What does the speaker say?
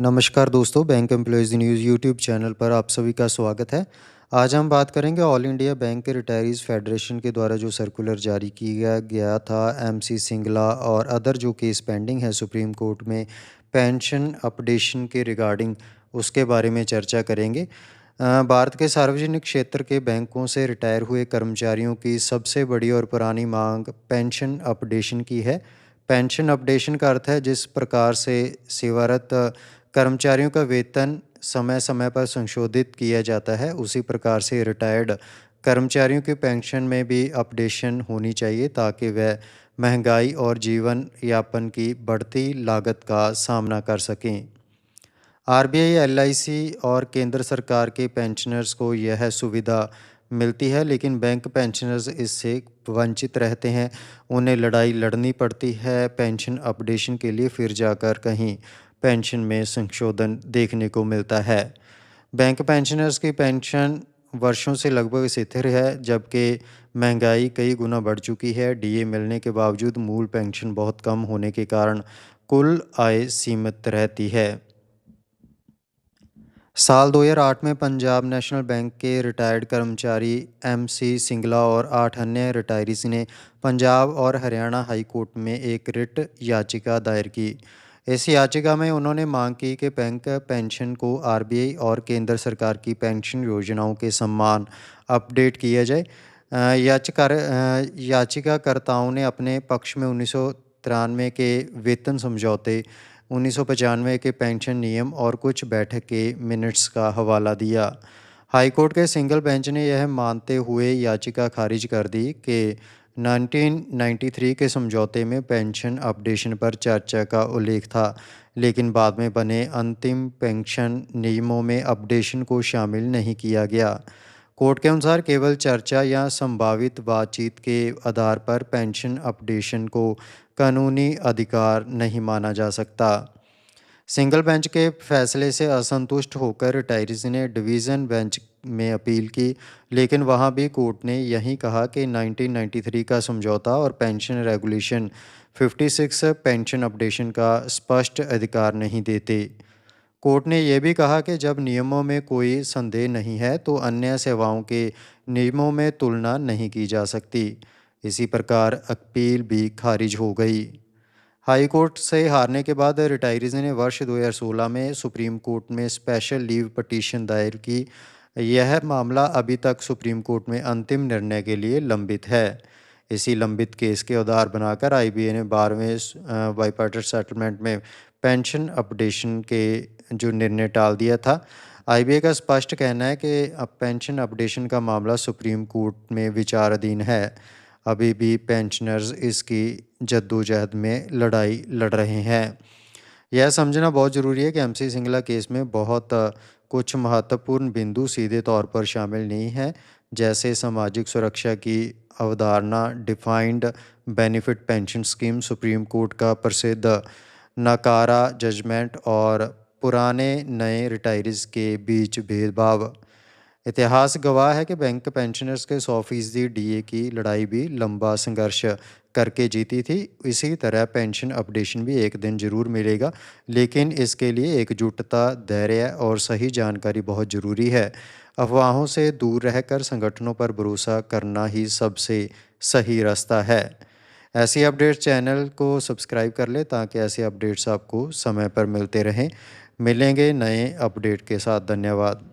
नमस्कार दोस्तों, bank employees news YouTube channel पर आप सभी का स्वागत है। आज हम बात करेंगे ऑल इंडिया बैंक के रिटायरीज़ फेडरेशन के द्वारा जो सर्कुलर जारी किया गया था एमसी सिंगला और अदर जो केस पेंडिंग है सुप्रीम कोर्ट में पेंशन अपडेशन के रिगार्डिंग उसके बारे में चर्चा करेंगे। भारत के सार्वजनिक क्षेत्र के बैंकों से रिटायर हुए कर्मचारियों की सबसे बड़ी और पुरानी मांग पेंशन अपडेशन की है। पेंशन अपडेशन का अर्थ है जिस प्रकार से सेवारत कर्मचारियों का वेतन समय समय पर संशोधित किया जाता है, उसी प्रकार से रिटायर्ड कर्मचारियों की पेंशन में भी अपडेशन होनी चाहिए ताकि वह महंगाई और जीवन यापन की बढ़ती लागत का सामना कर सकें। आरबीआई, एलआईसी और केंद्र सरकार के पेंशनर्स को यह सुविधा मिलती है, लेकिन बैंक पेंशनर्स इससे वंचित रहते हैं। उन्हें लड़ाई लड़नी पड़ती है पेंशन अपडेशन के लिए, फिर जाकर कहीं पेंशन में संशोधन देखने को मिलता है। बैंक पेंशनर्स की पेंशन वर्षों से लगभग स्थिर है, जबकि महंगाई कई गुना बढ़ चुकी है। डीए मिलने के बावजूद मूल पेंशन बहुत कम होने के कारण कुल आय सीमित रहती है। साल 2008 में पंजाब नेशनल बैंक के रिटायर्ड कर्मचारी एमसी सिंगला और 8 अन्य रिटायरीज ने पंजाब और हरियाणा हाई कोर्ट में एक रिट याचिका दायर की। इस याचिका में उन्होंने मांग की कि बैंक पेंशन को आरबीआई और केंद्र सरकार की पेंशन योजनाओं के समान अपडेट किया जाए। याचिकाकर्ताओं ने अपने पक्ष में 1993 के वेतन समझौते, 1995 के पेंशन नियम और कुछ बैठक के मिनट्स का हवाला दिया। हाईकोर्ट के सिंगल बेंच ने यह मानते हुए याचिका खारिज कर दी कि 1993 के समझौते में पेंशन अपडेशन पर चर्चा का उल्लेख था, लेकिन बाद में बने अंतिम पेंशन नियमों में अपडेशन को शामिल नहीं किया गया। कोर्ट के अनुसार केवल चर्चा या संभावित बातचीत के आधार पर पेंशन अपडेशन को कानूनी अधिकार नहीं माना जा सकता। सिंगल बेंच के फैसले से असंतुष्ट होकर रिटायरीज ने डिवीज़न बेंच में अपील की, लेकिन वहां भी कोर्ट ने यही कहा कि 1993 का समझौता और पेंशन रेगुलेशन 56 पेंशन अपडेशन का स्पष्ट अधिकार नहीं देते। कोर्ट ने यह भी कहा कि जब नियमों में कोई संदेह नहीं है तो अन्य सेवाओं के नियमों में तुलना नहीं की जा सकती। इसी प्रकार अपील भी खारिज हो गई। हाई कोर्ट से हारने के बाद रिटायरीज ने वर्ष 2016 में सुप्रीम कोर्ट में स्पेशल लीव पिटीशन दायर की। यह मामला अभी तक सुप्रीम कोर्ट में अंतिम निर्णय के लिए लंबित है। इसी लंबित केस के आधार बनाकर आईबीए ने 12वें बाइपार्टिट सेटलमेंट में पेंशन अपडेशन के जो निर्णय टाल दिया था। आईबीए का स्पष्ट कहना है कि अब पेंशन अपडेशन का मामला सुप्रीम कोर्ट में विचाराधीन है। अभी भी पेंशनर्स इसकी जद्दोजहद में लड़ाई लड़ रहे हैं। यह समझना बहुत ज़रूरी है कि एमसी सिंगला केस में बहुत कुछ महत्वपूर्ण बिंदु सीधे तौर पर शामिल नहीं हैं, जैसे सामाजिक सुरक्षा की अवधारणा, defined benefit pension scheme, supreme court का प्रसिद्ध नकारा जजमेंट और पुराने नए रिटायरीज के बीच भेदभाव। इतिहास गवाह है कि बैंक पेंशनर्स के 100% डीए की लड़ाई भी लंबा संघर्ष करके जीती थी। इसी तरह पेंशन अपडेशन भी एक दिन जरूर मिलेगा, लेकिन इसके लिए एकजुटता, धैर्य और सही जानकारी बहुत ज़रूरी है। अफवाहों से दूर रहकर संगठनों पर भरोसा करना ही सबसे सही रास्ता है। ऐसी अपडेट्स चैनल को सब्सक्राइब कर ले ताकि ऐसे अपडेट्स आपको समय पर मिलते रहें। मिलेंगे नए अपडेट के साथ। धन्यवाद।